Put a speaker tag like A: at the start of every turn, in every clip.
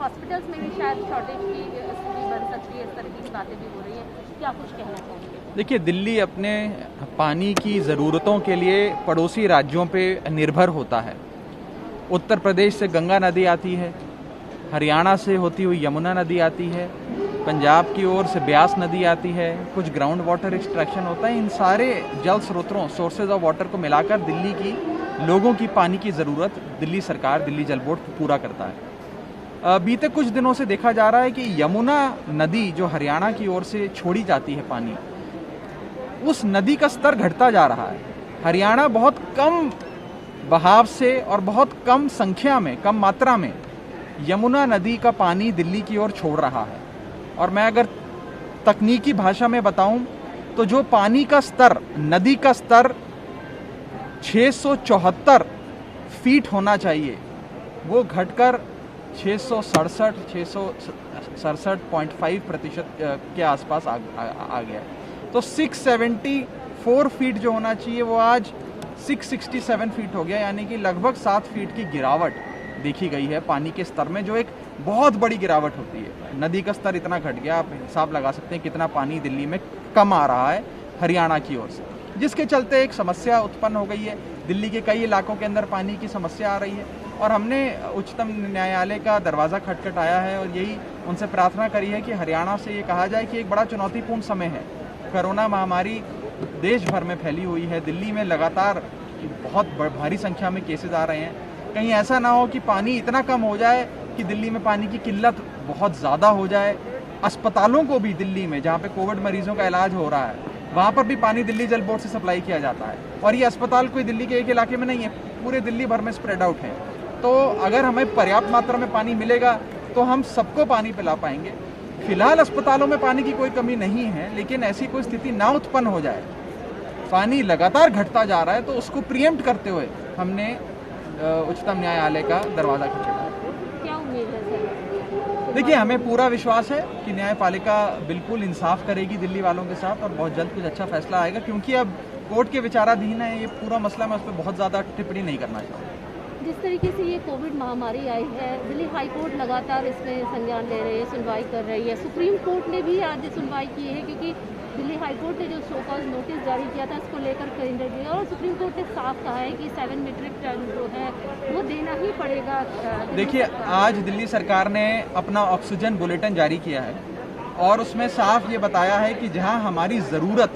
A: Hospitals में भी शायद शॉर्टेज की स्थिति बन सकती है, इस तरह की बातें भी हो रही हैं, क्या कुछ कहना चाहेंगे?
B: देखिए, दिल्ली अपने पानी की ज़रूरतों के लिए पड़ोसी राज्यों पे निर्भर होता है। उत्तर प्रदेश से गंगा नदी आती है, हरियाणा से होती हुई यमुना नदी आती है, पंजाब की ओर से ब्यास नदी आती है, कुछ ग्राउंड वाटर एक्सट्रैक्शन होता है। इन सारे जल स्रोतों, सोर्सेज ऑफ वाटर को मिलाकर दिल्ली की लोगों की पानी की ज़रूरत दिल्ली सरकार, दिल्ली जल बोर्ड पूरा करता है। बीते कुछ दिनों से देखा जा रहा है कि यमुना नदी जो हरियाणा की ओर से छोड़ी जाती है पानी, उस नदी का स्तर घटता जा रहा है। हरियाणा बहुत कम बहाव से और बहुत कम संख्या में, कम मात्रा में यमुना नदी का पानी दिल्ली की ओर छोड़ रहा है। और मैं अगर तकनीकी भाषा में बताऊं तो जो पानी का स्तर, नदी का स्तर 674 फीट होना चाहिए, वो घटकर 667.5% के आसपास आ गया है। तो 674 फीट जो होना चाहिए वो आज 667 फीट हो गया, यानी कि लगभग 7 फीट की गिरावट देखी गई है पानी के स्तर में, जो एक बहुत बड़ी गिरावट होती है। नदी का स्तर इतना घट गया, आप हिसाब लगा सकते हैं कितना पानी दिल्ली में कम आ रहा है हरियाणा की ओर से, जिसके चलते एक समस्या उत्पन्न हो गई है। दिल्ली के कई इलाकों के अंदर पानी की समस्या आ रही है और हमने उच्चतम न्यायालय का दरवाज़ा खटखटाया है और यही उनसे प्रार्थना करी है कि हरियाणा से ये कहा जाए कि एक बड़ा चुनौतीपूर्ण समय है। कोरोना महामारी देश भर में फैली हुई है, दिल्ली में लगातार बहुत भारी संख्या में केसेस आ रहे हैं। कहीं ऐसा ना हो कि पानी इतना कम हो जाए कि दिल्ली में पानी की किल्लत बहुत ज़्यादा हो जाए। अस्पतालों को भी दिल्ली में, जहाँ पे कोविड मरीजों का इलाज हो रहा है, वहाँ पर भी पानी दिल्ली जल बोर्ड से सप्लाई किया जाता है। और ये अस्पताल कोई दिल्ली के एक इलाके में नहीं है, पूरे दिल्ली भर में स्प्रेड आउट है। तो अगर हमें पर्याप्त मात्रा में पानी मिलेगा तो हम सबको पानी पिला पाएंगे। फिलहाल अस्पतालों में पानी की कोई कमी नहीं है, लेकिन ऐसी कोई स्थिति ना उत्पन्न हो जाए, पानी लगातार घटता जा रहा है, तो उसको प्रीएम्प्ट करते हुए हमने उच्चतम न्यायालय का दरवाज़ा खटखटाया।
A: क्या उम्मीद है सर?
B: देखिए, हमें पूरा विश्वास है कि न्यायपालिका बिल्कुल इंसाफ करेगी दिल्ली वालों के साथ और बहुत जल्द कुछ अच्छा फैसला आएगा, क्योंकि अब कोर्ट के विचाराधीन है ये पूरा मसला। मैं उस पर बहुत ज़्यादा टिप्पणी नहीं करना चाहूँगा।
A: जिस तरीके से ये कोविड महामारी आई है, दिल्ली हाई कोर्ट लगातार इसमें संज्ञान ले रही है, सुनवाई कर रही है। सुप्रीम कोर्ट ने भी आज सुनवाई की है, क्योंकि दिल्ली हाई कोर्ट ने जो शो कॉज नोटिस जारी किया था, इसको लेकर केंद्र दिया और सुप्रीम कोर्ट ने साफ कहा है कि 7 मीट्रिक टन जो है वो देना ही पड़ेगा।
B: देखिए, आज दिल्ली सरकार ने अपना ऑक्सीजन बुलेटिन जारी किया है और उसमें साफ ये बताया है कि जहां हमारी ज़रूरत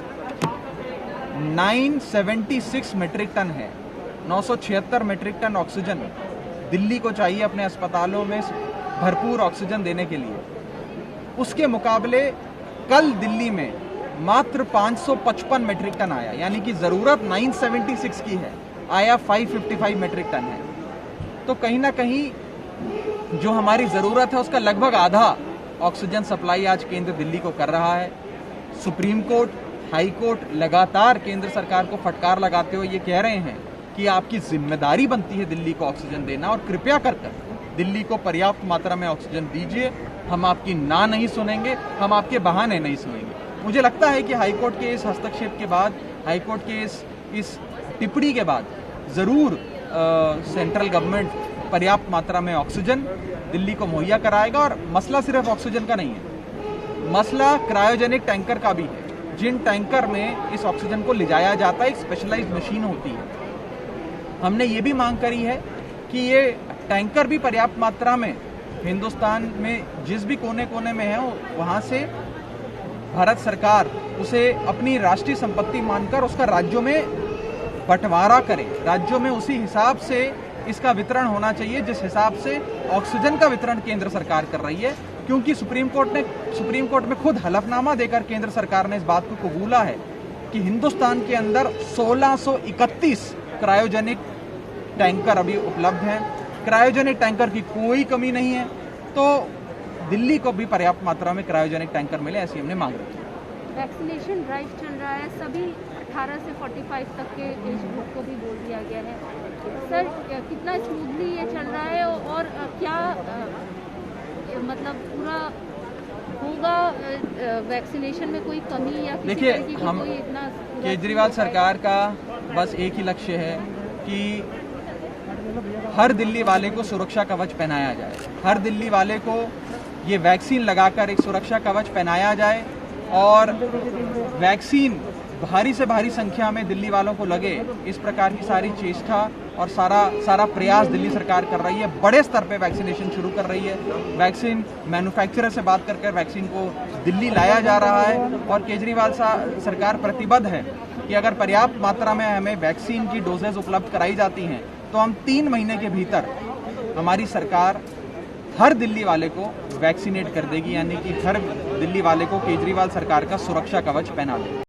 B: 976 मीट्रिक टन है, 976 मीट्रिक टन ऑक्सीजन दिल्ली को चाहिए अपने अस्पतालों में भरपूर ऑक्सीजन देने के लिए, उसके मुकाबले कल दिल्ली में मात्र 555 मीट्रिक टन आया, यानी कि ज़रूरत 976 की है, आया 555 मीट्रिक टन है। तो कहीं ना कहीं जो हमारी ज़रूरत है उसका लगभग आधा ऑक्सीजन सप्लाई आज केंद्र दिल्ली को कर रहा है। सुप्रीम कोर्ट, हाई कोर्ट लगातार केंद्र सरकार को फटकार लगाते हुए ये कह रहे हैं कि आपकी जिम्मेदारी बनती है दिल्ली को ऑक्सीजन देना और कृपया कर दिल्ली को पर्याप्त मात्रा में ऑक्सीजन दीजिए। हम आपकी ना नहीं सुनेंगे, हम आपके बहाने नहीं सुनेंगे। मुझे लगता है कि हाईकोर्ट के इस हस्तक्षेप के बाद, हाईकोर्ट के इस टिप्पणी के बाद ज़रूर सेंट्रल गवर्नमेंट पर्याप्त मात्रा में ऑक्सीजन दिल्ली को मुहैया कराएगा। और मसला सिर्फ ऑक्सीजन का नहीं है, मसला क्रायोजेनिक टैंकर का भी है। जिन टैंकर में इस ऑक्सीजन को ले जाया जाता है, एक स्पेशलाइज्ड मशीन होती है। हमने ये भी मांग करी है कि ये टैंकर भी पर्याप्त मात्रा में हिंदुस्तान में जिस भी कोने कोने में है वहाँ से भारत सरकार उसे अपनी राष्ट्रीय संपत्ति मानकर उसका राज्यों में बंटवारा करे। राज्यों में उसी हिसाब से इसका वितरण होना चाहिए जिस हिसाब से ऑक्सीजन का वितरण केंद्र सरकार कर रही है, क्योंकि सुप्रीम कोर्ट में खुद हलफनामा देकर केंद्र सरकार ने इस बात को कबूला है कि हिंदुस्तान के अंदर 1631 क्रायोजेनिक टैंकर अभी उपलब्ध हैं। क्रायोजेनिक टैंकर की कोई कमी नहीं है, तो दिल्ली को भी पर्याप्त मात्रा में क्रायोजेनिक टैंकर मिले, ऐसी हमने मांग रखी है।
A: वैक्सीनेशन ड्राइव चल रहा है, सभी 18 से 45 तक के एज ग्रुप को भी बोल दिया गया है। सर, कितना स्मूथली ये चल रहा है और क्या मतलब पूरा होगा वैक्सीनेशन में कोई कमी या किसी
B: देखिए,
A: तरह की
B: हम
A: कोई इतना
B: केजरीवाल सरकार का बस एक ही लक्ष्य है कि हर दिल्ली वाले को सुरक्षा कवच पहनाया जाए, हर दिल्ली वाले को ये वैक्सीन लगाकर एक सुरक्षा कवच पहनाया जाए और वैक्सीन भारी से भारी संख्या में दिल्ली वालों को लगे, इस प्रकार की सारी चेष्टा और सारा प्रयास दिल्ली सरकार कर रही है। बड़े स्तर पे वैक्सीनेशन शुरू कर रही है, वैक्सीन मैन्युफैक्चरर से बात कर वैक्सीन को दिल्ली लाया जा रहा है और केजरीवाल सरकार प्रतिबद्ध है कि अगर पर्याप्त मात्रा में हमें वैक्सीन की डोजेज उपलब्ध कराई जाती हैं तो हम 3 महीने के भीतर हमारी सरकार हर दिल्ली वाले को वैक्सीनेट कर देगी, यानी कि हर दिल्ली वाले को केजरीवाल सरकार का सुरक्षा कवच पहना देगी।